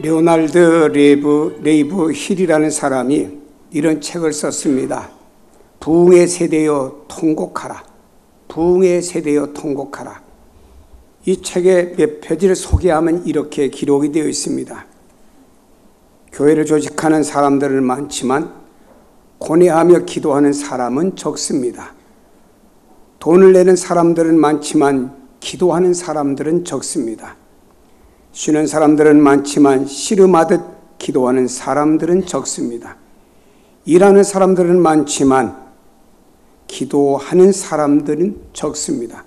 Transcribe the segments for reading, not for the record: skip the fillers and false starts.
레오날드 레이브 힐이라는 사람이 이런 책을 썼습니다. 부흥의 세대여 통곡하라. 부흥의 세대여 통곡하라. 이 책의 몇 페이지를 소개하면 이렇게 기록이 되어 있습니다. 교회를 조직하는 사람들은 많지만 고뇌하며 기도하는 사람은 적습니다. 돈을 내는 사람들은 많지만 기도하는 사람들은 적습니다. 쉬는 사람들은 많지만 씨름하듯 기도하는 사람들은 적습니다. 일하는 사람들은 많지만 기도하는 사람들은 적습니다.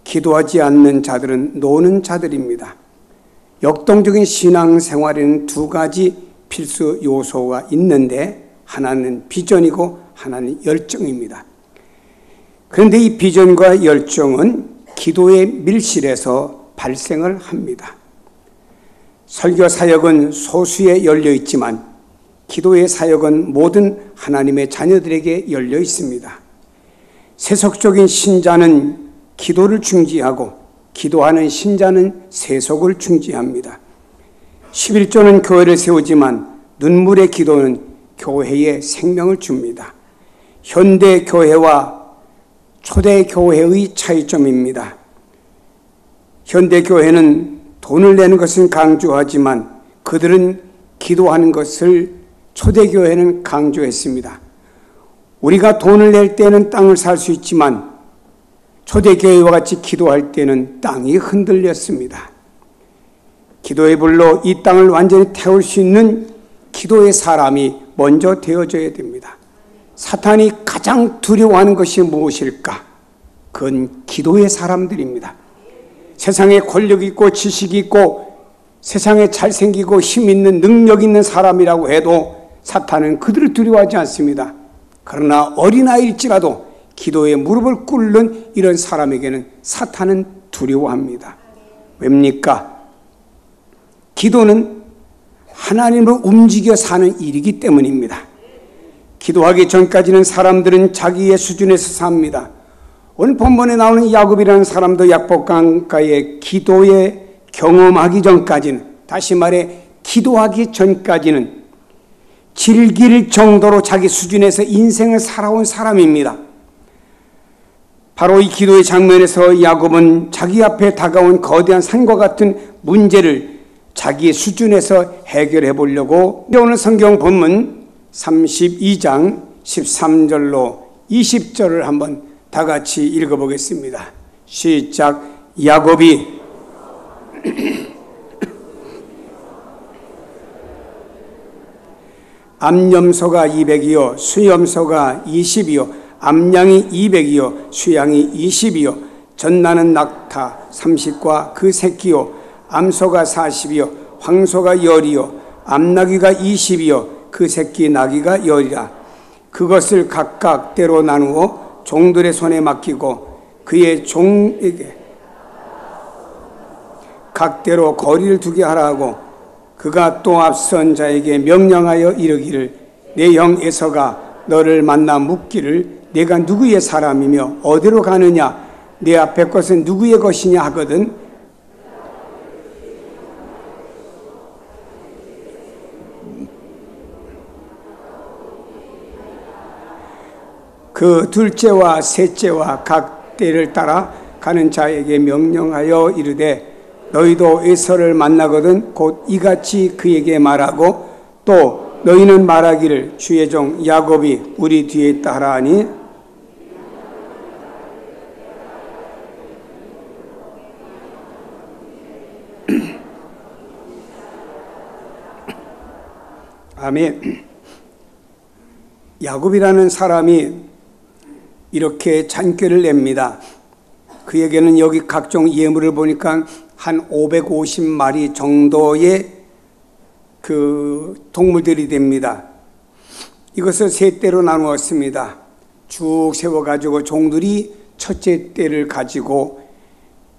기도하지 않는 자들은 노는 자들입니다. 역동적인 신앙생활에는 두 가지 필수 요소가 있는데 하나는 비전이고 하나는 열정입니다. 그런데 이 비전과 열정은 기도의 밀실에서 발생을 합니다. 설교 사역은 소수에 열려 있지만 기도의 사역은 모든 하나님의 자녀들에게 열려 있습니다. 세속적인 신자는 기도를 중지하고 기도하는 신자는 세속을 중지합니다. 11조는 교회를 세우지만 눈물의 기도는 교회에 생명을 줍니다. 현대 교회와 초대 교회의 차이점입니다. 현대 교회는 돈을 내는 것은 강조하지만 그들은 기도하는 것을 초대 교회는 강조했습니다. 우리가 돈을 낼 때는 땅을 살 수 있지만 초대교회와 같이 기도할 때는 땅이 흔들렸습니다. 기도의 불로 이 땅을 완전히 태울 수 있는 기도의 사람이 먼저 되어져야 됩니다. 사탄이 가장 두려워하는 것이 무엇일까? 그건 기도의 사람들입니다. 세상에 권력 있고 지식이 있고 세상에 잘생기고 힘 있는 능력 있는 사람이라고 해도 사탄은 그들을 두려워하지 않습니다. 그러나 어린아이일지라도 기도에 무릎을 꿇는 이런 사람에게는 사탄은 두려워합니다. 왜입니까? 기도는 하나님을 움직여 사는 일이기 때문입니다. 기도하기 전까지는 사람들은 자기의 수준에서 삽니다. 오늘 본문에 나오는 야곱이라는 사람도 약복강가의 기도에 경험하기 전까지는, 다시 말해 기도하기 전까지는 즐길 정도로 자기 수준에서 인생을 살아온 사람입니다. 바로 이 기도의 장면에서 야곱은 자기 앞에 다가온 거대한 산과 같은 문제를 자기의 수준에서 해결해 보려고 오늘 성경 본문 32장 13절로 20절을 한번 다 같이 읽어보겠습니다. 시작. 야곱이 암염소가 200이요 수염소가 20이요 암양이 200이요 수양이 20이요 전나는 낙타 30과 그 새끼요 암소가 40이요 황소가 10이요 암나귀가 20이요 그 새끼 나귀가 10이라. 그것을 각각 때로 나누어 종들의 손에 맡기고 그의 종에게 각대로 거리를 두게 하라 하고 그가 또 앞선 자에게 명령하여 이르기를 내 형 에서가 너를 만나 묻기를 내가 누구의 사람이며 어디로 가느냐 내 앞에 것은 누구의 것이냐 하거든 그 둘째와 셋째와 각 때를 따라 가는 자에게 명령하여 이르되 너희도 에서를 만나거든 곧 이같이 그에게 말하고 또 너희는 말하기를 주의 종 야곱이 우리 뒤에 있다 하라 하니 아멘. 야곱이라는 사람이 이렇게 잔꾀를 냅니다. 그에게는 여기 각종 예물을 보니까 한 550마리 정도의 그 동물들이 됩니다. 이것을 세 떼로 나누었습니다. 쭉 세워가지고 종들이 첫째 떼를 가지고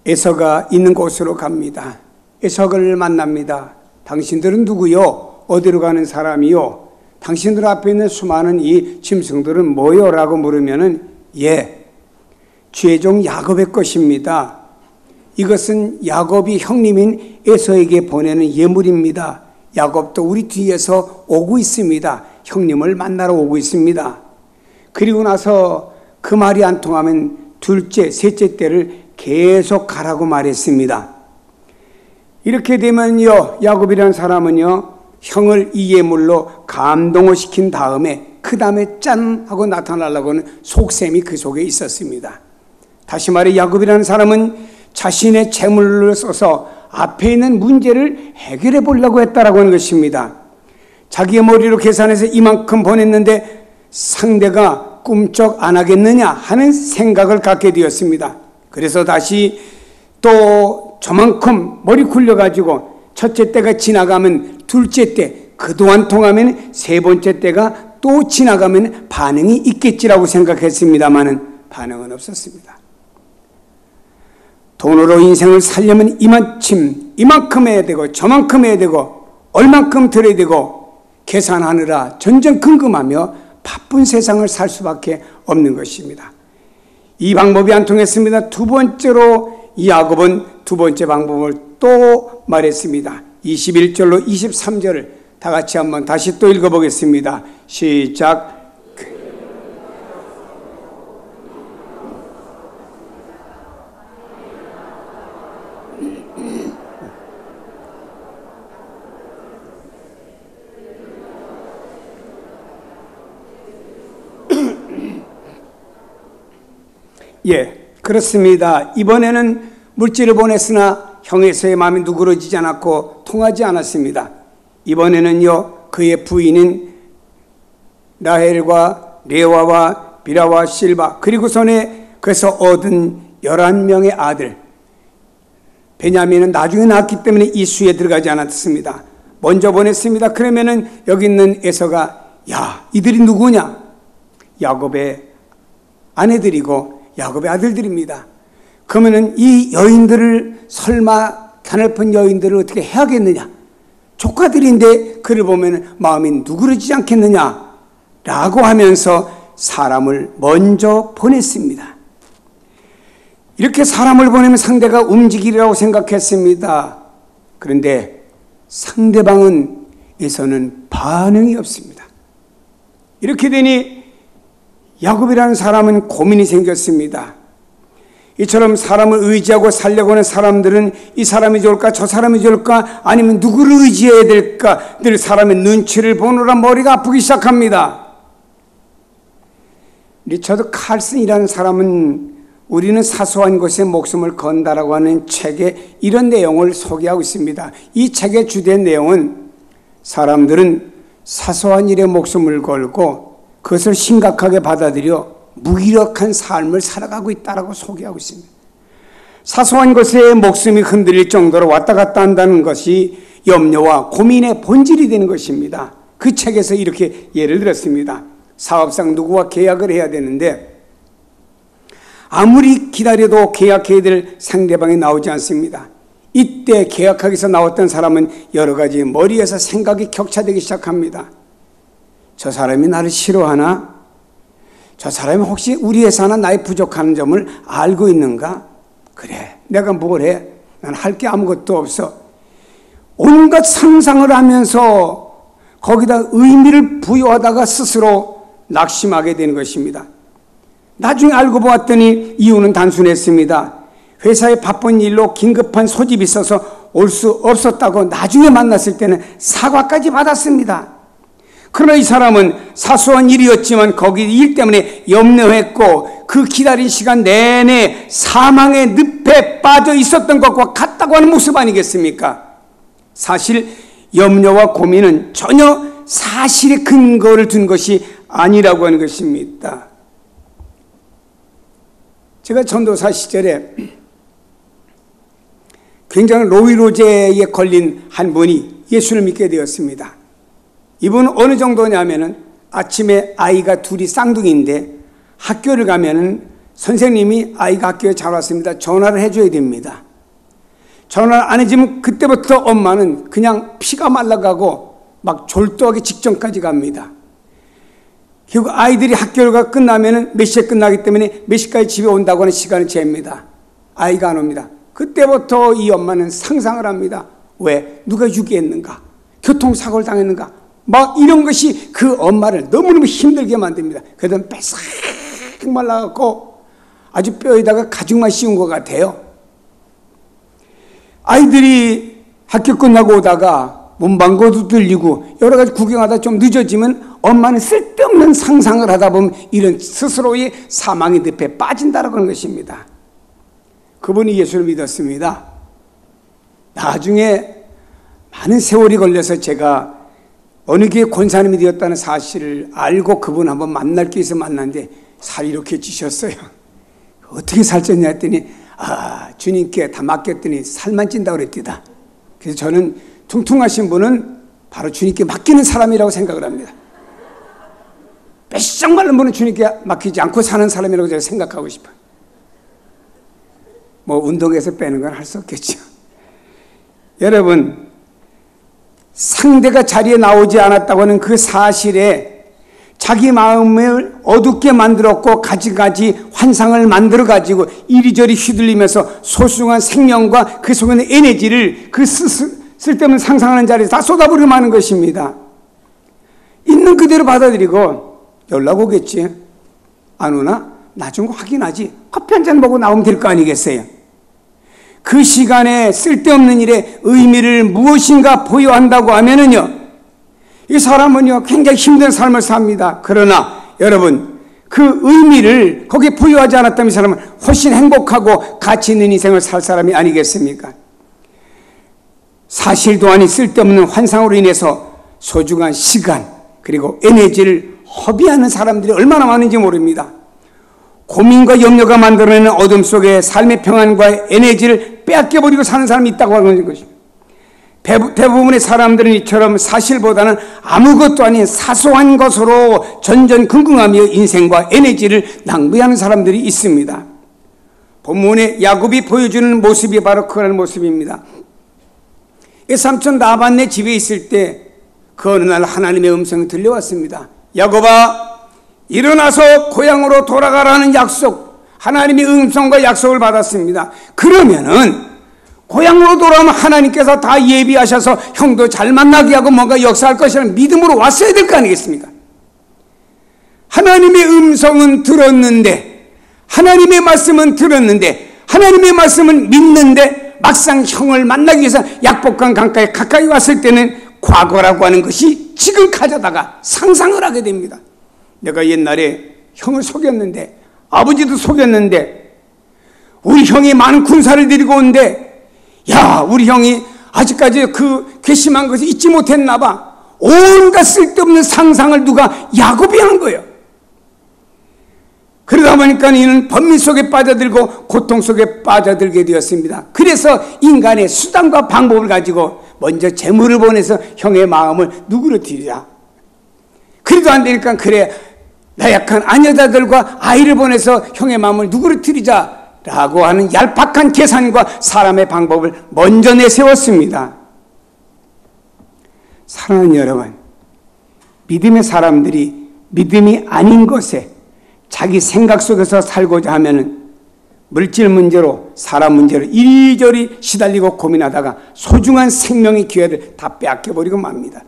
에서가 있는 곳으로 갑니다. 에서를 만납니다. 당신들은 누구요? 어디로 가는 사람이요? 당신들 앞에 있는 수많은 이 짐승들은 뭐요? 라고 물으면은 주의 종 야곱의 것입니다. 이것은 야곱이 형님인 에서에게 보내는 예물입니다. 야곱도 우리 뒤에서 오고 있습니다. 형님을 만나러 오고 있습니다. 그리고 나서 그 말이 안 통하면 둘째, 셋째 때를 계속 가라고 말했습니다. 이렇게 되면요, 야곱이라는 사람은요, 형을 이 예물로 감동을 시킨 다음에 그 다음에 짠 하고 나타나려고 하는 속셈이 그 속에 있었습니다. 다시 말해 야곱이라는 사람은 자신의 재물을 써서 앞에 있는 문제를 해결해 보려고 했다라고 하는 것입니다. 자기의 머리로 계산해서 이만큼 보냈는데 상대가 꿈쩍 안 하겠느냐 하는 생각을 갖게 되었습니다. 그래서 다시 또 저만큼 머리 굴려가지고 첫째 때가 지나가면 둘째 때, 그동안 통하면 세 번째 때가 또 지나가면 반응이 있겠지라고 생각했습니다마는 반응은 없었습니다. 돈으로 인생을 살려면 이만큼 해야 되고 저만큼 해야 되고 얼만큼 들어야 되고 계산하느라 전전긍긍하며 바쁜 세상을 살 수밖에 없는 것입니다. 이 방법이 안 통했습니다. 두 번째로 야곱은 두 번째 방법을 또 말했습니다. 21절로 23절을 다 같이 한번 다시 또 읽어보겠습니다. 시작. 예, 그렇습니다. 이번에는 물질을 보냈으나 형에서의 마음이 누그러지지 않았고 통하지 않았습니다. 이번에는요, 그의 부인인 라헬과 레와와 비라와 실바, 그리고 그래서 얻은 11명의 아들 베냐민은 나중에 낳았기 때문에 이 수에 들어가지 않았습니다. 먼저 보냈습니다. 그러면은 여기 있는 에서가 야, 이들이 누구냐? 야곱의 아내들이고 야곱의 아들들입니다. 그러면은 이 여인들을 설마 가냘픈 여인들을 어떻게 해야겠느냐? 조카들인데 그를 보면 마음이 누그러지지 않겠느냐? 라고 하면서 사람을 먼저 보냈습니다. 이렇게 사람을 보내면 상대가 움직이리라고 생각했습니다. 그런데 상대방은 에서는 반응이 없습니다. 이렇게 되니 야곱이라는 사람은 고민이 생겼습니다. 이처럼 사람을 의지하고 살려고 하는 사람들은 이 사람이 좋을까 저 사람이 좋을까 아니면 누구를 의지해야 될까 늘 사람의 눈치를 보느라 머리가 아프기 시작합니다. 리처드 칼슨이라는 사람은 우리는 사소한 것에 목숨을 건다라고 하는 책에 이런 내용을 소개하고 있습니다. 이 책의 주된 내용은 사람들은 사소한 일에 목숨을 걸고 그것을 심각하게 받아들여 무기력한 삶을 살아가고 있다라고 소개하고 있습니다. 사소한 것에 목숨이 흔들릴 정도로 왔다 갔다 한다는 것이 염려와 고민의 본질이 되는 것입니다. 그 책에서 이렇게 예를 들었습니다. 사업상 누구와 계약을 해야 되는데 아무리 기다려도 계약해야 될 상대방이 나오지 않습니다. 이때 계약하기 위해서 나왔던 사람은 여러 가지 머리에서 생각이 격차되기 시작합니다. 저 사람이 나를 싫어하나? 저 사람이 혹시 우리 회사나 나의 부족한 점을 알고 있는가? 그래, 내가 뭘 해? 난 할 게 아무것도 없어. 온갖 상상을 하면서 거기다 의미를 부여하다가 스스로 낙심하게 되는 것입니다. 나중에 알고 보았더니 이유는 단순했습니다. 회사에 바쁜 일로 긴급한 소집이 있어서 올 수 없었다고 나중에 만났을 때는 사과까지 받았습니다. 그러나 이 사람은 사소한 일이었지만 거기 일 때문에 염려했고 그 기다린 시간 내내 사망의 늪에 빠져 있었던 것과 같다고 하는 모습 아니겠습니까? 사실 염려와 고민은 전혀 사실의 근거를 둔 것이 아니라고 하는 것입니다. 제가 전도사 시절에 굉장히 노이로제에 걸린 한 분이 예수를 믿게 되었습니다. 이분은 어느 정도냐면은 아침에 아이가 둘이 쌍둥이인데 학교를 가면은 선생님이 아이가 학교에 잘 왔습니다. 전화를 해줘야 됩니다. 전화를 안 해주면 그때부터 엄마는 그냥 피가 말라가고 막 졸도하기 직전까지 갑니다. 결국 아이들이 학교가 끝나면은 몇 시에 끝나기 때문에 몇 시까지 집에 온다고 하는 시간을 잽니다. 아이가 안 옵니다. 그때부터 이 엄마는 상상을 합니다. 왜? 누가 유기했는가? 교통사고를 당했는가? 막 이런 것이 그 엄마를 너무너무 힘들게 만듭니다. 그러다 뺏싹 말라갖고 아주 뼈에다가 가죽만 씌운 것 같아요. 아이들이 학교 끝나고 오다가 문방구도 들리고 여러 가지 구경하다 좀 늦어지면 엄마는 쓸데없는 상상을 하다 보면 이런 스스로의 사망의 늪에 빠진다라고 하는 것입니다. 그분이 예수를 믿었습니다. 나중에 많은 세월이 걸려서 제가 어느 교회 권사님이 되었다는 사실을 알고 그분 한번 만날 게 있어 만났는데 살이 이렇게 찌셨어요. 어떻게 살쪘냐 했더니 주님께 다 맡겼더니 살만 찐다고 그랬디다. 그래서 저는 퉁퉁하신 분은 바로 주님께 맡기는 사람이라고 생각을 합니다. 뺏싹 마른 분은 주님께 맡기지 않고 사는 사람이라고 제가 생각하고 싶어요. 뭐 운동해서 빼는 건 할 수 없겠죠. 여러분, 상대가 자리에 나오지 않았다고 하는 그 사실에 자기 마음을 어둡게 만들었고 가지가지 환상을 만들어가지고 이리저리 휘둘리면서 소중한 생명과 그 속에 있는 에너지를 그 쓸데없는 상상하는 자리에서 다 쏟아부리고 마는 것입니다. 있는 그대로 받아들이고 연락 오겠지. 안 오나? 나중에 확인하지. 커피 한잔 먹고 나오면 될 거 아니겠어요? 그 시간에 쓸데없는 일에 의미를 무엇인가 부여한다고 하면은요, 이 사람은요 굉장히 힘든 삶을 삽니다. 그러나 여러분, 그 의미를 거기에 부여하지 않았다면 이 사람은 훨씬 행복하고 가치 있는 인생을 살 사람이 아니겠습니까? 사실도 아닌 쓸데없는 환상으로 인해서 소중한 시간 그리고 에너지를 허비하는 사람들이 얼마나 많은지 모릅니다. 고민과 염려가 만들어내는 어둠 속에 삶의 평안과 에너지를 빼앗겨버리고 사는 사람이 있다고 하는 것입니다. 대부분의 사람들은 이처럼 사실보다는 아무것도 아닌 사소한 것으로 전전긍긍하며 인생과 에너지를 낭비하는 사람들이 있습니다. 본문에 야곱이 보여주는 모습이 바로 그런 모습입니다. 이 삼촌 라반네 집에 있을 때 그 어느 날 하나님의 음성이 들려왔습니다. 야곱아, 일어나서 고향으로 돌아가라는 약속, 하나님의 음성과 약속을 받았습니다. 그러면은 고향으로 돌아오면 하나님께서 다 예비하셔서 형도 잘 만나게 하고 뭔가 역사할 것이라는 믿음으로 왔어야 될 거 아니겠습니까? 하나님의 음성은 들었는데, 하나님의 말씀은 들었는데, 하나님의 말씀은 믿는데 막상 형을 만나기 위해서 약복강 강가에 가까이 왔을 때는 과거라고 하는 것이 지금 가져다가 상상을 하게 됩니다. 내가 옛날에 형을 속였는데, 아버지도 속였는데, 우리 형이 많은 군사를 데리고 온데, 야, 우리 형이 아직까지 그 괘씸한 것을 잊지 못했나 봐. 온갖 쓸데없는 상상을 누가 야곱이 한 거예요. 그러다 보니까 이는 번민 속에 빠져들고 고통 속에 빠져들게 되었습니다. 그래서 인간의 수단과 방법을 가지고 먼저 재물을 보내서 형의 마음을 누구로 드리자. 그래도 안 되니까 그래, 나약한 아녀자들과 아이를 보내서 형의 마음을 누구로 드리자 라고 하는 얄팍한 계산과 사람의 방법을 먼저 내세웠습니다. 사랑하는 여러분, 믿음의 사람들이 믿음이 아닌 것에 자기 생각 속에서 살고자 하면은 물질 문제로 사람 문제로 이리저리 시달리고 고민하다가 소중한 생명의 기회를 다 빼앗겨버리고 맙니다.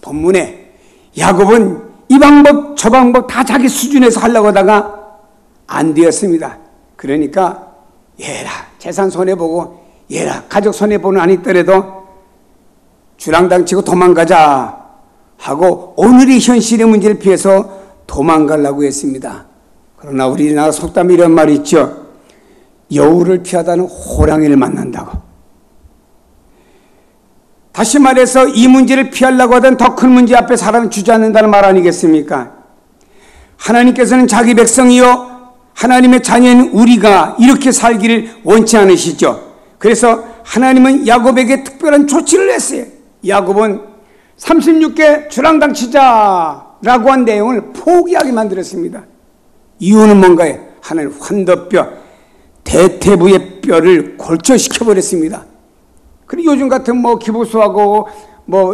본문에 야곱은 이 방법 저 방법 다 자기 수준에서 하려고 하다가 안 되었습니다. 그러니까 얘라 재산 손해보고 얘라 가족 손해보는 안 있더라도 주랑당치고 도망가자 하고 오늘의 현실의 문제를 피해서 도망가려고 했습니다. 그러나 우리나라 속담에 이런 말이 있죠. 여우를 피하다는 호랑이를 만난다고. 다시 말해서 이 문제를 피하려고 하던 더 큰 문제 앞에 사람이 주저앉는다는 말 아니겠습니까? 하나님께서는 자기 백성이요 하나님의 자녀인 우리가 이렇게 살기를 원치 않으시죠. 그래서 하나님은 야곱에게 특별한 조치를 했어요. 야곱은 36개 주랑당치자라고 한 내용을 포기하게 만들었습니다. 이유는 뭔가요? 하나님 환더뼈, 대퇴부의 뼈를 골절시켜버렸습니다. 그리고 요즘 같은 기부수하고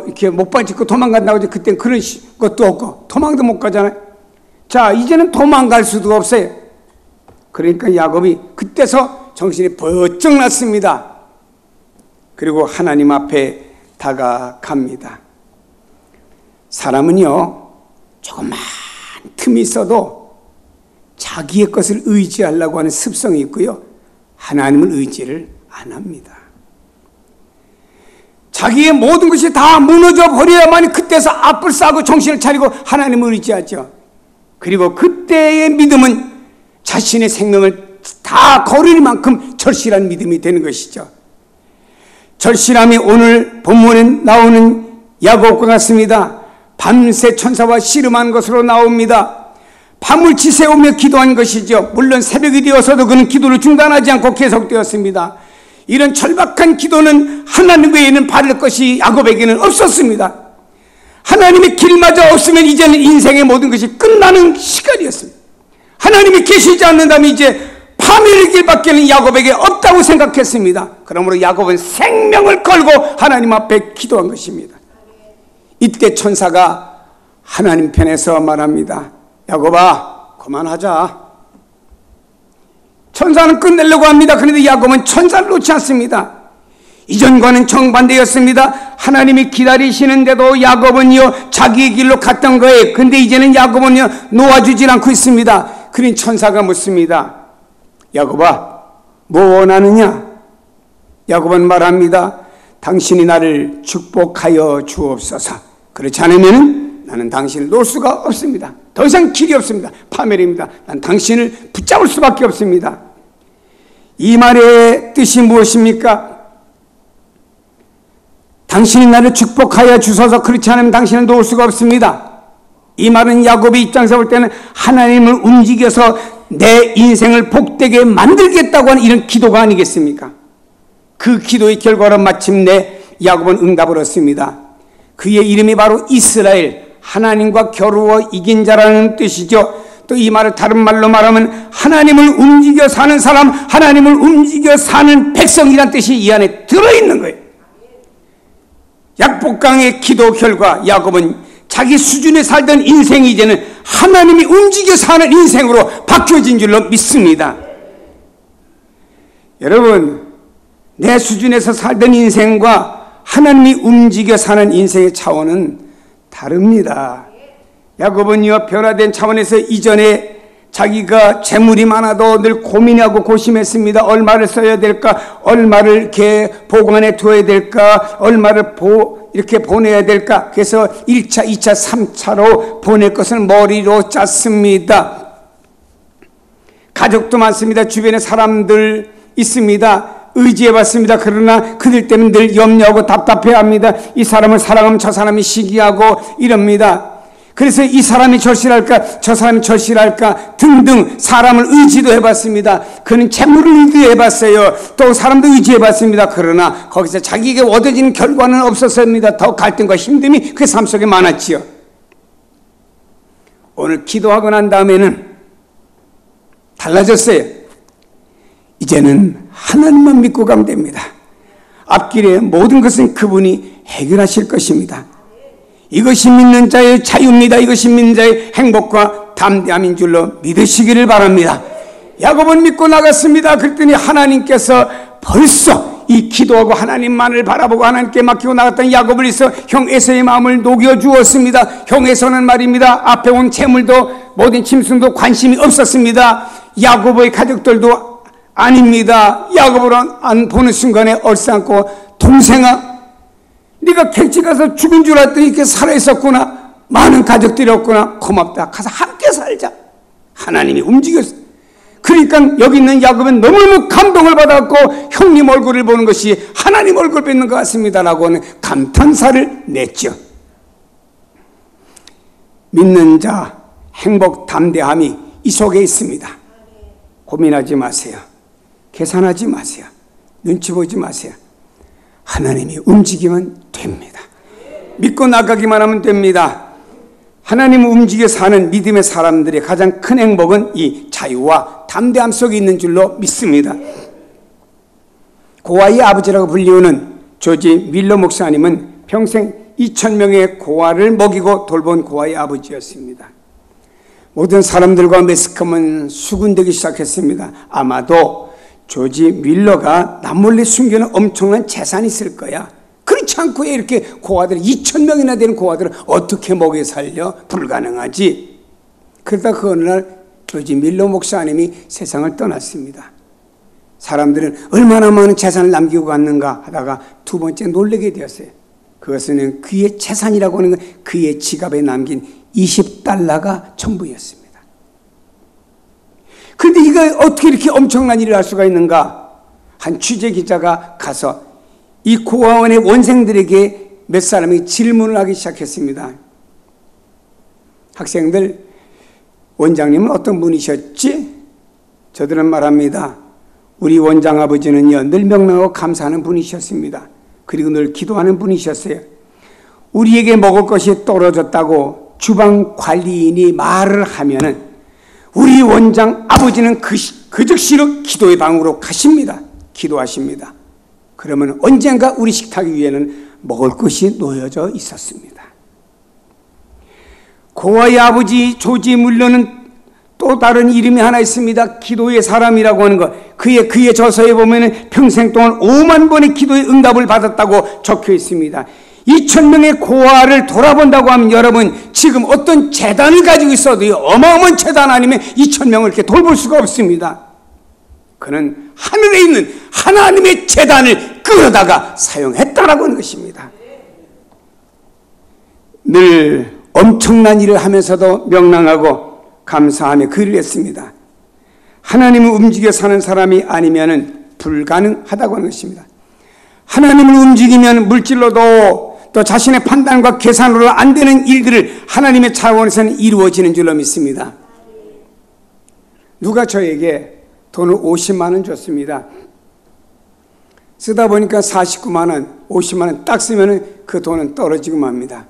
이렇게 목발 짚고 도망간다고 하지, 그땐 그런 것도 없고 도망도 못 가잖아요. 자, 이제는 도망갈 수도 없어요. 그러니까 야곱이 그때서 정신이 번쩍 났습니다. 그리고 하나님 앞에 다가갑니다. 사람은요, 조금만 틈이 있어도 자기의 것을 의지하려고 하는 습성이 있고요, 하나님을 의지를 안 합니다. 자기의 모든 것이 다 무너져 버려야만 그때서 앞을 싸고 정신을 차리고 하나님을 의지하죠. 그리고 그때의 믿음은 자신의 생명을 다 거릴 만큼 절실한 믿음이 되는 것이죠. 절실함이 오늘 본문에 나오는 야곱과 같습니다. 밤새 천사와 씨름한 것으로 나옵니다. 밤을 지새우며 기도한 것이죠. 물론 새벽이 되어서도 그는 기도를 중단하지 않고 계속되었습니다. 이런 절박한 기도는 하나님 외에는 바를 것이 야곱에게는 없었습니다. 하나님의 길마저 없으면 이제는 인생의 모든 것이 끝나는 시간이었습니다. 하나님이 계시지 않는다면 이제 파멸의 길밖에는 야곱에게 없다고 생각했습니다. 그러므로 야곱은 생명을 걸고 하나님 앞에 기도한 것입니다. 이때 천사가 하나님 편에서 말합니다. 야곱아, 그만하자. 천사는 끝내려고 합니다. 그런데 야곱은 천사를 놓지 않습니다. 이전과는 정반대였습니다. 하나님이 기다리시는데도 야곱은요, 자기의 길로 갔던 거예요. 근데 이제는 야곱은요, 놓아주질 않고 있습니다. 그러니 천사가 묻습니다. 야곱아, 뭐 원하느냐? 야곱은 말합니다. 당신이 나를 축복하여 주옵소서. 그렇지 않으면 나는 당신을 놓을 수가 없습니다. 더 이상 길이 없습니다. 파멸입니다. 난 당신을 붙잡을 수밖에 없습니다. 이 말의 뜻이 무엇입니까? 당신이 나를 축복하여 주소서. 그렇지 않으면 당신을 놓을 수가 없습니다. 이 말은 야곱의 입장에서 볼 때는 하나님을 움직여서 내 인생을 복되게 만들겠다고 하는 이런 기도가 아니겠습니까? 그 기도의 결과로 마침내 야곱은 응답을 얻습니다. 그의 이름이 바로 이스라엘, 하나님과 겨루어 이긴 자라는 뜻이죠. 또 이 말을 다른 말로 말하면 하나님을 움직여 사는 사람, 하나님을 움직여 사는 백성이란 뜻이 이 안에 들어있는 거예요. 약복강의 기도 결과 야곱은 자기 수준에 살던 인생이 이제는 하나님이 움직여 사는 인생으로 바뀌어진 줄로 믿습니다. 여러분, 내 수준에서 살던 인생과 하나님이 움직여 사는 인생의 차원은 다릅니다. 야곱은요, 변화된 차원에서 이전에 자기가 재물이 많아도 늘 고민하고 고심했습니다. 얼마를 써야 될까? 얼마를 이렇게 보관해 둬야 될까? 얼마를 이렇게 보내야 될까? 그래서 1차, 2차, 3차로 보낼 것을 머리로 짰습니다. 가족도 많습니다. 주변에 사람들 있습니다. 의지해봤습니다. 그러나 그들 때문에 늘 염려하고 답답해합니다. 이 사람을 사랑하면 저 사람이 시기하고 이럽니다. 그래서 이 사람이 절실할까, 저 사람이 절실할까 등등 사람을 의지도 해봤습니다. 그는 재물을 의지해봤어요. 또 사람도 의지해봤습니다. 그러나 거기서 자기에게 얻어지는 결과는 없었습니다. 더 갈등과 힘듦이 그 삶 속에 많았지요. 오늘 기도하고 난 다음에는 달라졌어요. 이제는 하나님만 믿고 가면 됩니다. 앞길의 모든 것은 그분이 해결하실 것입니다. 이것이 믿는 자의 자유입니다. 이것이 믿는 자의 행복과 담대함인 줄로 믿으시기를 바랍니다. 야곱은 믿고 나갔습니다. 그랬더니 하나님께서 벌써 이 기도하고 하나님만을 바라보고 하나님께 맡기고 나갔던 야곱을 위해서 형 에서의 마음을 녹여주었습니다. 형 에서는 말입니다, 앞에 온 재물도 모든 짐승도 관심이 없었습니다. 야곱의 가족들도 아닙니다. 야곱을 안 보는 순간에 얼싸안고, 동생아, 네가 객지 가서 죽은 줄 알았더니 이렇게 살아있었구나. 많은 가족들이 없구나. 고맙다. 가서 함께 살자. 하나님이 움직였어. 그러니까 여기 있는 야곱은 너무너무 감동을 받았고 형님 얼굴을 보는 것이 하나님 얼굴 뵙는 것 같습니다라고 하는 감탄사를 냈죠. 믿는 자 행복 담대함이 이 속에 있습니다. 고민하지 마세요. 계산하지 마세요. 눈치 보지 마세요. 하나님이 움직이면 됩니다. 믿고 나가기만 하면 됩니다. 하나님을 움직여 사는 믿음의 사람들의 가장 큰 행복은 이 자유와 담대함 속에 있는 줄로 믿습니다. 고아의 아버지라고 불리우는 조지 밀러 목사님은 평생 2,000명의 고아를 먹이고 돌본 고아의 아버지였습니다. 모든 사람들과 매스컴은 수군되기 시작했습니다. 아마도 조지 밀러가 남몰래 숨겨놓은 엄청난 재산이 있을 거야. 그렇지 시원치 않고 이렇게 고아들 2,000명이나 되는 고아들을 어떻게 먹여 살려? 불가능하지. 그러다 그 어느 날 조지 밀러 목사님이 세상을 떠났습니다. 사람들은 얼마나 많은 재산을 남기고 갔는가 하다가 두 번째 놀라게 되었어요. 그것은 그의 재산이라고 하는 건 그의 지갑에 남긴 $20가 전부였습니다. 그런데 이거 어떻게 이렇게 엄청난 일을 할 수가 있는가? 한 취재 기자가 가서 이 고아원의 원생들에게 몇 사람이 질문을 하기 시작했습니다. 학생들, 원장님은 어떤 분이셨지? 저들은 말합니다. 우리 원장 아버지는요, 늘 명랑하고 감사하는 분이셨습니다. 그리고 늘 기도하는 분이셨어요. 우리에게 먹을 것이 떨어졌다고 주방 관리인이 말을 하면은 우리 원장 아버지는 그 즉시로 기도의 방으로 가십니다. 기도하십니다. 그러면 언젠가 우리 식탁 위에는 먹을 것이 놓여져 있었습니다. 고아의 아버지 조지 물러는 또 다른 이름이 하나 있습니다. 기도의 사람이라고 하는 것. 그의 저서에 보면 평생 동안 5만 번의 기도의 응답을 받았다고 적혀 있습니다. 2,000명의 고아를 돌아본다고 하면 여러분 지금 어떤 재단을 가지고 있어도 어마어마한 재단 아니면 2,000명을 이렇게 돌볼 수가 없습니다. 그는 하늘에 있는 하나님의 재단을 끌어다가 사용했다라고 하는 것입니다. 늘 엄청난 일을 하면서도 명랑하고 감사하며 그 일을 했습니다. 하나님을 움직여 사는 사람이 아니면 불가능하다고 하는 것입니다. 하나님을 움직이면 물질로도 또 자신의 판단과 계산으로 안 되는 일들을 하나님의 차원에서는 이루어지는 줄로 믿습니다. 누가 저에게 돈을 50만 원 줬습니다. 쓰다 보니까 49만 원, 50만 원 딱 쓰면 그 돈은 떨어지고 맙니다.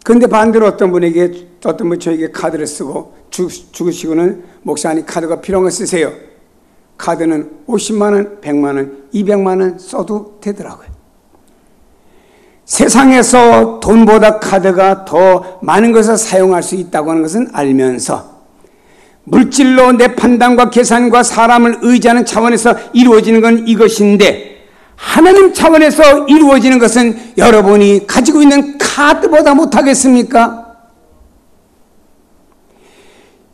그런데 반대로 어떤 분 저에게 카드를 쓰고 죽으시고는 목사님 카드가 필요한 거 쓰세요. 카드는 50만 원, 100만 원, 200만 원 써도 되더라고요. 세상에서 돈보다 카드가 더 많은 것을 사용할 수 있다고 하는 것은 알면서 물질로 내 판단과 계산과 사람을 의지하는 차원에서 이루어지는 건 이것인데 하나님 차원에서 이루어지는 것은 여러분이 가지고 있는 카드보다 못하겠습니까?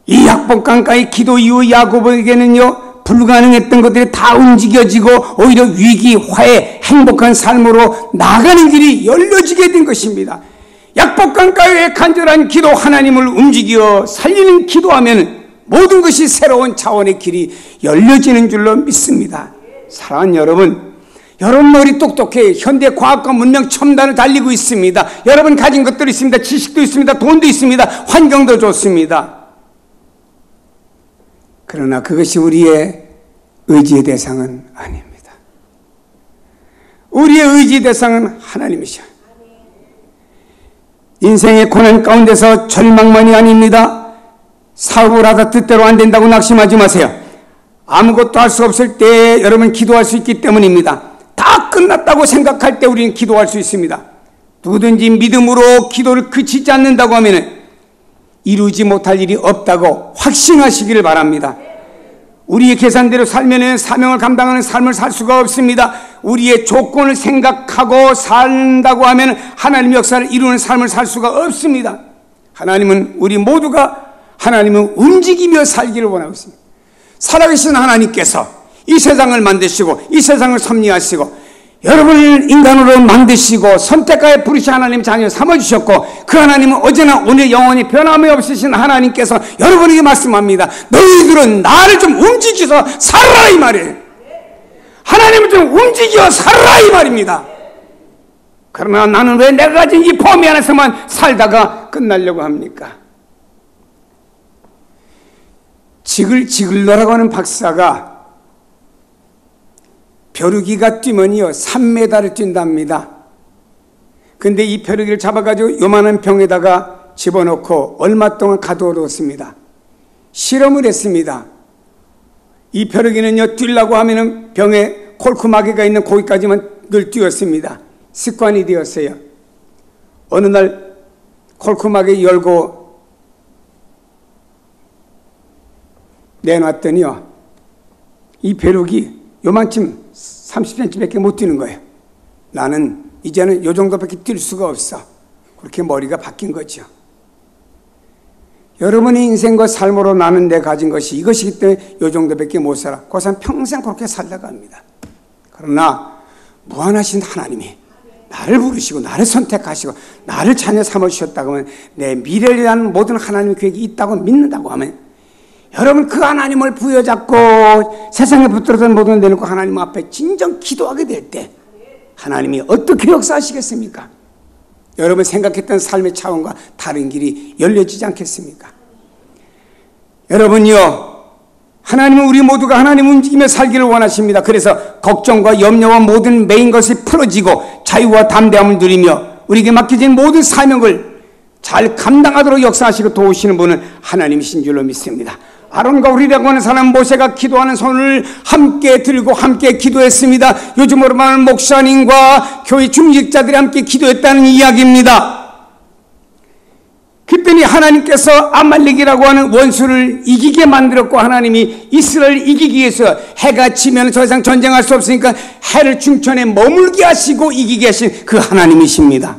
이 약복강가의 기도 이후 야고보에게는요 불가능했던 것들이 다 움직여지고 오히려 위기, 화해, 행복한 삶으로 나가는 길이 열려지게 된 것입니다. 약복강가의 간절한 기도, 하나님을 움직여 살리는 기도하면 모든 것이 새로운 차원의 길이 열려지는 줄로 믿습니다. 사랑하는 여러분, 여러분 머리 똑똑해. 현대 과학과 문명 첨단을 달리고 있습니다. 여러분 가진 것들이 있습니다. 지식도 있습니다. 돈도 있습니다. 환경도 좋습니다. 그러나 그것이 우리의 의지의 대상은 아닙니다. 우리의 의지의 대상은 하나님이셔. 인생의 고난 가운데서 절망만이 아닙니다. 사업을 하다 뜻대로 안 된다고 낙심하지 마세요. 아무것도 할 수 없을 때 여러분 기도할 수 있기 때문입니다. 다 끝났다고 생각할 때 우리는 기도할 수 있습니다. 누구든지 믿음으로 기도를 그치지 않는다고 하면 이루지 못할 일이 없다고 확신하시기를 바랍니다. 우리의 계산대로 살면 사명을 감당하는 삶을 살 수가 없습니다. 우리의 조건을 생각하고 산다고 하면 하나님의 역사를 이루는 삶을 살 수가 없습니다. 하나님은 우리 모두가 하나님은 움직이며 살기를 원하고 있습니다. 살아계신 하나님께서 이 세상을 만드시고 이 세상을 섭리하시고 여러분을 인간으로 만드시고 선택하여 부르신 하나님 자녀 삼아주셨고 그 하나님은 어제나 오늘 영원히 변함이 없으신 하나님께서 여러분에게 말씀합니다. 너희들은 나를 좀 움직여서 살아라 이 말이에요. 하나님을 좀 움직여 살아라 이 말입니다. 그러나 나는 왜 내가 가진 이 범위 안에서만 살다가 끝나려고 합니까? 지글지글러라고 하는 박사가 벼룩이가 뛰면요 3m를 뛴답니다. 근데 이 벼룩이를 잡아가지고 요만한 병에다가 집어넣고 얼마 동안 가둬뒀습니다. 실험을 했습니다. 이 벼룩이는요 뛰려고 하면은 병에 콜크마개가 있는 거기까지만 늘 뛰었습니다. 습관이 되었어요. 어느 날 콜크마개 열고 내놨더니요 이 벼룩이 요만큼 30cm밖에 못 뛰는 거예요. 나는 이제는 요 정도밖에 뛸 수가 없어. 그렇게 머리가 바뀐 거죠. 여러분의 인생과 삶으로 나는데 가진 것이 이것이기 때문에 요 정도밖에 못 살아. 그 사람 평생 그렇게 살다갑니다. 그러나 무한하신 하나님이 나를 부르시고 나를 선택하시고 나를 자녀 삼으셨다고 하면, 내 미래를 위한 모든 하나님의 계획이 있다고 믿는다고 하면, 여러분 그 하나님을 부여잡고 세상에 붙들었던 모든 내놓고 하나님 앞에 진정 기도하게 될 때 하나님이 어떻게 역사하시겠습니까? 여러분 생각했던 삶의 차원과 다른 길이 열려지지 않겠습니까? 여러분요, 하나님은 우리 모두가 하나님 움직이며 살기를 원하십니다. 그래서 걱정과 염려와 모든 매인 것이 풀어지고 자유와 담대함을 누리며 우리에게 맡겨진 모든 사명을 잘 감당하도록 역사하시고 도우시는 분은 하나님이신 줄로 믿습니다. 아론과 우리라고 하는 사람 모세가 기도하는 손을 함께 들고 함께 기도했습니다. 요즘으로 말하는 목사님과 교회 중직자들이 함께 기도했다는 이야기입니다. 그랬더니 하나님께서 아말렉이라고 하는 원수를 이기게 만들었고, 하나님이 이스라엘을 이기기 위해서 해가 지면 더 이상 전쟁할 수 없으니까 해를 중천에 머물게 하시고 이기게 하신 그 하나님이십니다.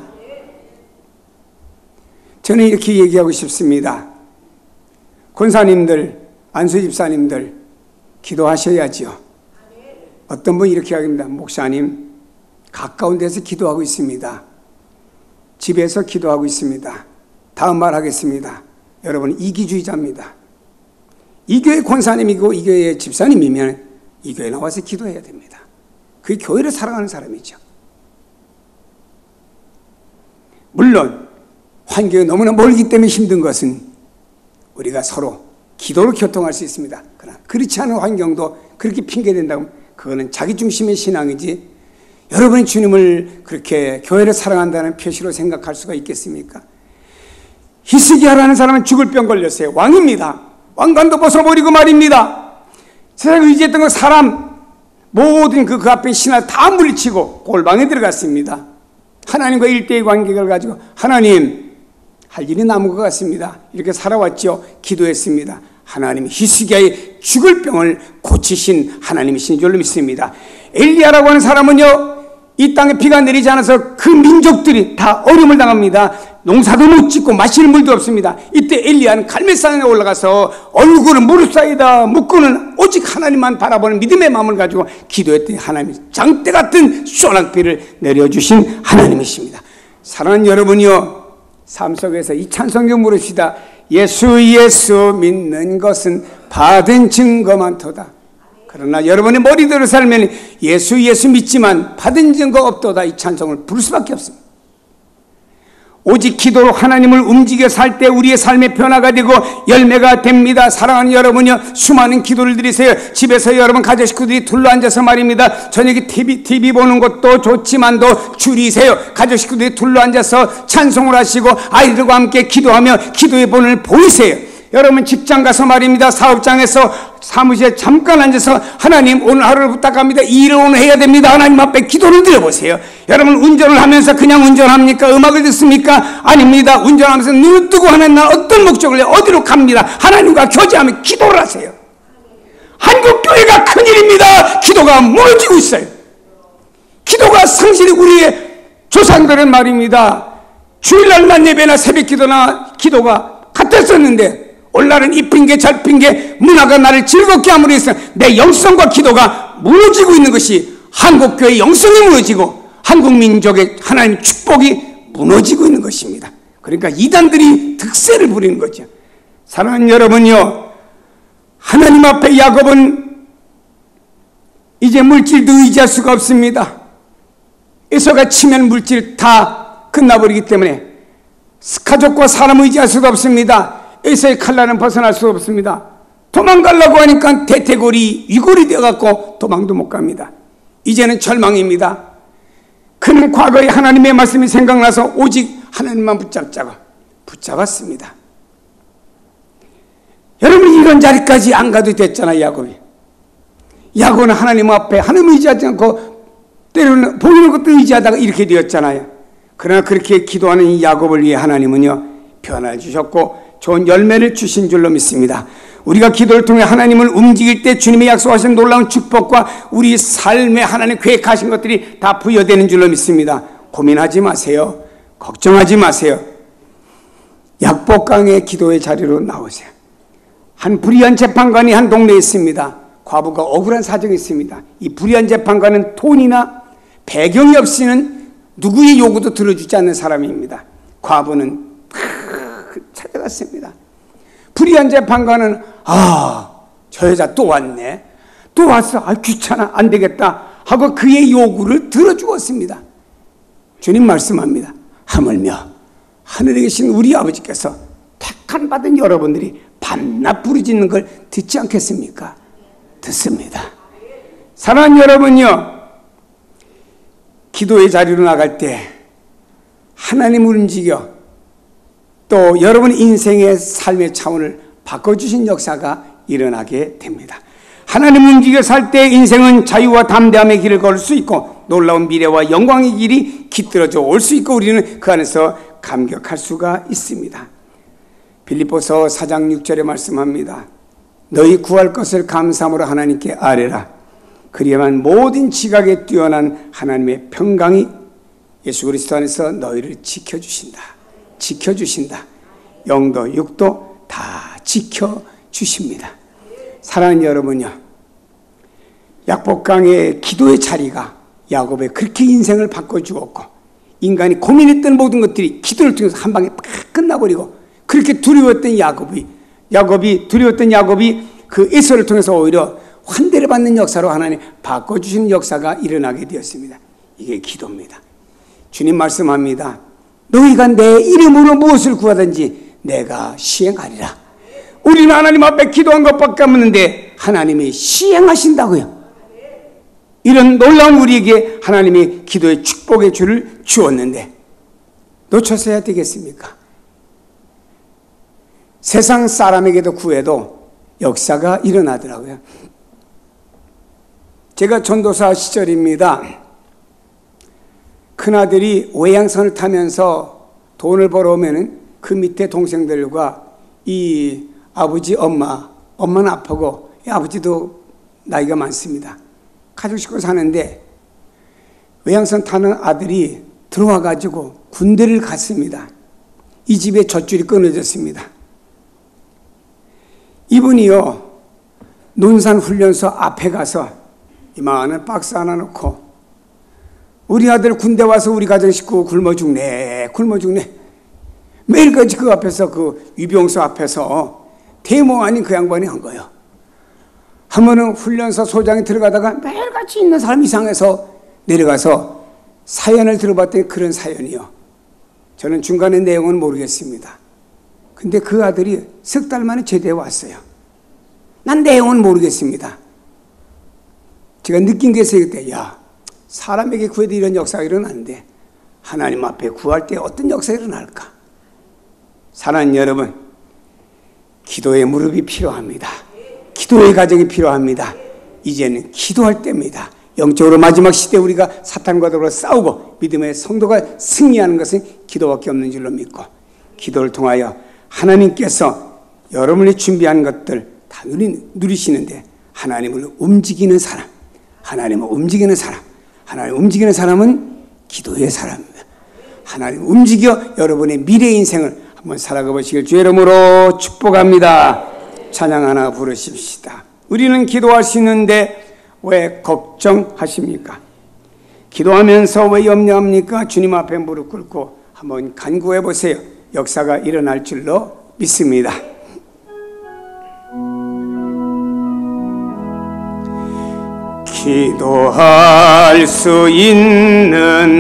저는 이렇게 얘기하고 싶습니다. 권사님들, 안수집사님들 기도하셔야지요. 어떤 분이 이렇게 하십니다. 목사님, 가까운 데서 기도하고 있습니다. 집에서 기도하고 있습니다. 다음 말 하겠습니다. 여러분, 이기주의자입니다. 이 교회 권사님이고 이 교회 집사님이면 이 교회 나와서 기도해야 됩니다. 그게 교회를 사랑하는 사람이죠. 물론 환경이 너무나 멀기 때문에 힘든 것은 우리가 서로 기도로 교통할 수 있습니다. 그러나 그렇지 않은 환경도 그렇게 핑계댄다면 그거는 자기중심의 신앙이지, 여러분이 주님을 그렇게 교회를 사랑한다는 표시로 생각할 수가 있겠습니까? 히스기야라는 사람은 죽을 병 걸렸어요. 왕입니다. 왕관도 벗어버리고 말입니다. 세상에 의지했던 그 사람 모든 그 앞에 신하를 다 물리치고 골방에 들어갔습니다. 하나님과 일대의 관계를 가지고 하나님, 할 일이 남은 것 같습니다. 이렇게 살아왔죠. 기도했습니다. 하나님이 히스기야의 죽을 병을 고치신 하나님이신 줄로 믿습니다. 엘리야라고 하는 사람은요, 이 땅에 비가 내리지 않아서 그 민족들이 다 어려움을 당합니다. 농사도 못 짓고 마실 물도 없습니다. 이때 엘리야는 갈멜산에 올라가서 얼굴을 무릎 사이에다 묶고는 오직 하나님만 바라보는 믿음의 마음을 가지고 기도했더니 하나님이 장대 같은 소낙비를 내려주신 하나님이십니다. 사랑하는 여러분이요, 삶 속에서 이 찬송경 물읍시다. 예수 예수 믿는 것은 받은 증거만도다. 그러나 여러분의 머리대로 살면 예수 예수 믿지만 받은 증거 없도다, 이 찬송을 부를 수밖에 없습니다. 오직 기도로 하나님을 움직여 살 때 우리의 삶의 변화가 되고 열매가 됩니다. 사랑하는 여러분이요, 수많은 기도를 드리세요. 집에서 여러분 가족 식구들이 둘러앉아서 말입니다. 저녁에 TV 보는 것도 좋지만도 줄이세요. 가족 식구들이 둘러앉아서 찬송을 하시고 아이들과 함께 기도하며 기도의 본을 보이세요. 여러분 직장 가서 말입니다. 사업장에서 사무실에 잠깐 앉아서 하나님, 오늘 하루를 부탁합니다. 이 일을 오늘 해야 됩니다. 하나님 앞에 기도를 드려보세요. 여러분 운전을 하면서 그냥 운전합니까? 음악을 듣습니까? 아닙니다. 운전하면서 눈을 뜨고 하는 날 어떤 목적을 어디로 갑니다. 하나님과 교제하며 기도를 하세요. 한국교회가 큰일입니다. 기도가 무너지고 있어요. 기도가 상실이, 우리의 조상들은 말입니다. 주일날만 예배나 새벽기도나 기도가 같았었는데 오늘날은 이 핑계 저 핑계, 문화가 나를 즐겁게 함으로 해서 내 영성과 기도가 무너지고 있는 것이, 한국교회의 영성이 무너지고 한국민족의 하나님의 축복이 무너지고 있는 것입니다. 그러니까 이단들이 득세를 부리는 거죠. 사랑하는 여러분요, 하나님 앞에 야곱은 이제 물질도 의지할 수가 없습니다. 에서가 치면 물질 다 끝나버리기 때문에 가족과 사람 의지할 수가 없습니다. 에서의 칼날은 벗어날 수 없습니다. 도망가려고 하니까 대퇴골이 위골이 되어갖고 도망도 못 갑니다. 이제는 절망입니다. 그는 과거에 하나님의 말씀이 생각나서 오직 하나님만 붙잡았습니다. 여러분, 이런 자리까지 안 가도 됐잖아요. 야곱은 하나님 앞에 하나님 의지하지 않고 때로는 보이는 것도 의지하다가 이렇게 되었잖아요. 그러나 그렇게 기도하는 이 야곱을 위해 하나님은요, 변화를 주셨고 좋은 열매를 주신 줄로 믿습니다. 우리가 기도를 통해 하나님을 움직일 때 주님의 약속하신 놀라운 축복과 우리 삶에 하나님 계획하신 것들이 다 부여되는 줄로 믿습니다. 고민하지 마세요. 걱정하지 마세요. 약복강의 기도의 자리로 나오세요. 한 불의한 재판관이 한 동네에 있습니다. 과부가 억울한 사정이 있습니다. 이 불의한 재판관은 돈이나 배경이 없이는 누구의 요구도 들어주지 않는 사람입니다. 과부는 찾아갔습니다. 불의한 재판관은 저 여자 또 왔네. 또 왔어. 귀찮아. 안 되겠다. 하고 그의 요구를 들어주었습니다. 주님 말씀합니다. 하물며 하늘에 계신 우리 아버지께서 택한 받은 여러분들이 밤낮 부르짖는 걸 듣지 않겠습니까? 듣습니다. 사랑하는 여러분요, 기도의 자리로 나갈 때 하나님을 움직여 또 여러분 인생의 삶의 차원을 바꿔주신 역사가 일어나게 됩니다. 하나님 움직여 살 때 인생은 자유와 담대함의 길을 걸을 수 있고 놀라운 미래와 영광의 길이 깃들어져 올 수 있고 우리는 그 안에서 감격할 수가 있습니다. 빌립보서 4장 6절에 말씀합니다. 너희 구할 것을 감사함으로 하나님께 아뢰라. 그리야만 모든 지각에 뛰어난 하나님의 평강이 예수 그리스도 안에서 너희를 지켜주신다. 지켜주신다. 영도 육도 다 지켜주십니다. 사랑하는 여러분요, 약복강의 기도의 자리가 야곱의 그렇게 인생을 바꿔주었고 인간이 고민했던 모든 것들이 기도를 통해서 한 방에 팍 끝나버리고 그렇게 두려웠던 야곱이 그 에서를 통해서 오히려 환대를 받는 역사로 하나님 바꿔주시는 역사가 일어나게 되었습니다. 이게 기도입니다. 주님 말씀합니다. 너희가 내 이름으로 무엇을 구하든지 내가 시행하리라. 우리는 하나님 앞에 기도한 것밖에 없는데 하나님이 시행하신다고요. 이런 놀라운 우리에게 하나님이 기도의 축복의 줄을 주었는데 놓쳤어야 되겠습니까? 세상 사람에게도 구해도 역사가 일어나더라고요. 제가 전도사 시절입니다. 큰아들이 외양선을 타면서 돈을 벌어오면 그 밑에 동생들과 이 아버지 엄마는 아프고 아버지도 나이가 많습니다. 가족 식구 사는데 외양선 타는 아들이 들어와가지고 군대를 갔습니다. 이 집에 젖줄이 끊어졌습니다. 이분이요, 논산훈련소 앞에 가서 이만한 박스 하나 놓고 우리 아들 군대 와서 우리 가정 식구 굶어 죽네. 매일같이 그 앞에서 그 유병소 앞에서 대모 아닌 그 양반이 한 거예요. 한 번은 훈련소 소장이 들어가다가 매일같이 있는 사람 이상해서 내려가서 사연을 들어봤더니 그런 사연이요. 저는 중간의 내용은 모르겠습니다. 근데 그 아들이 석 달 만에 제대에 왔어요. 난 내용은 모르겠습니다. 제가 느낀 게 있어요. 그때 사람에게 구해도 이런 역사가 일어나는데 하나님 앞에 구할 때 어떤 역사가 일어날까? 사랑하는 여러분, 기도의 무릎이 필요합니다. 기도의 가정이 필요합니다. 이제는 기도할 때입니다. 영적으로 마지막 시대에 우리가 사탄과 더불어 싸우고 믿음의 성도가 승리하는 것은 기도밖에 없는 줄로 믿고 기도를 통하여 하나님께서 여러분이 준비한 것들 다 누리시는데 하나님을 움직이는 사람, 하나님 움직이는 사람은 기도의 사람입니다. 하나님 움직여 여러분의 미래 인생을 한번 살아가 보시길 주의 이름으로 축복합니다. 찬양 하나 부르십시다. 우리는 기도할 수 있는데 왜 걱정하십니까? 기도하면서 왜 염려합니까? 주님 앞에 무릎 꿇고 한번 간구해 보세요. 역사가 일어날 줄로 믿습니다. 기도할 수 있는데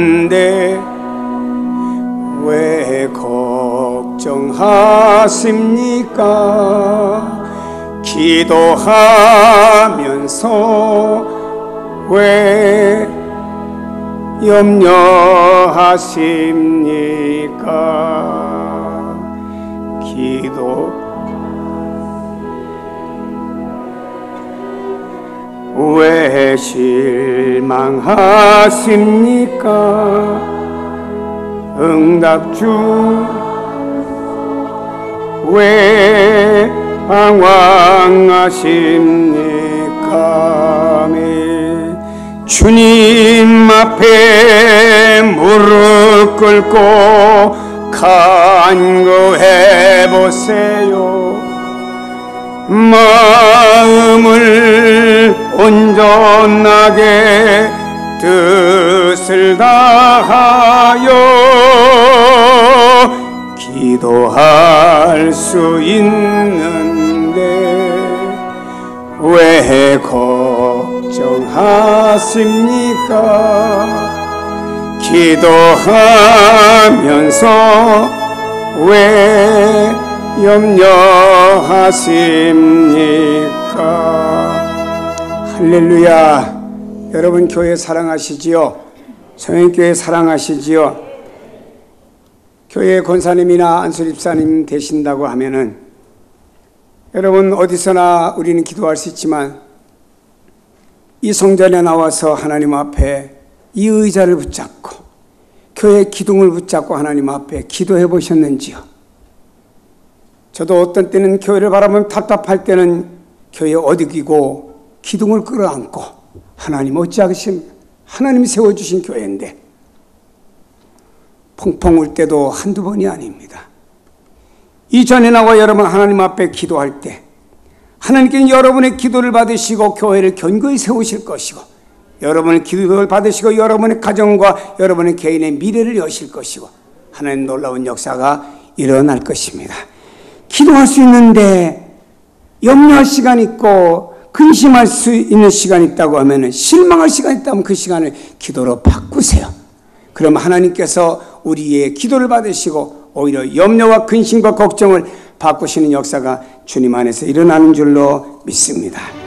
왜 걱정하십니까? 기도하면서 왜 염려하십니까? 왜 실망하십니까? 응답 주 왜 방황하십니까? 주님 앞에 무릎 꿇고 간구해 보세요. 마음을 온전하게 뜻을 다하여 기도할 수 있는데 왜 걱정하십니까? 기도하면서 왜 염려하십니까? 할렐루야. 여러분 교회 사랑하시지요? 성행교회 사랑하시지요? 교회 권사님이나 안수집사님 되신다고 하면은 여러분 어디서나 우리는 기도할 수 있지만 이 성전에 나와서 하나님 앞에 이 의자를 붙잡고 교회 기둥을 붙잡고 하나님 앞에 기도해 보셨는지요? 저도 어떤 때는 교회를 바라보면 답답할 때는 교회에 어디기고 기둥을 끌어안고 하나님 어찌하십니까? 하나님이 세워주신 교회인데 펑펑 울 때도 한두 번이 아닙니다. 이전에 나와 여러분 하나님 앞에 기도할 때 하나님께는 여러분의 기도를 받으시고 교회를 견고히 세우실 것이고 여러분의 기도를 받으시고 여러분의 가정과 여러분의 개인의 미래를 여실 것이고 하나님 놀라운 역사가 일어날 것입니다. 기도할 수 있는데 염려할 시간이 있고 근심할 수 있는 시간이 있다고 하면 실망할 시간이 있다면 그 시간을 기도로 바꾸세요. 그럼 하나님께서 우리의 기도를 받으시고 오히려 염려와 근심과 걱정을 바꾸시는 역사가 주님 안에서 일어나는 줄로 믿습니다.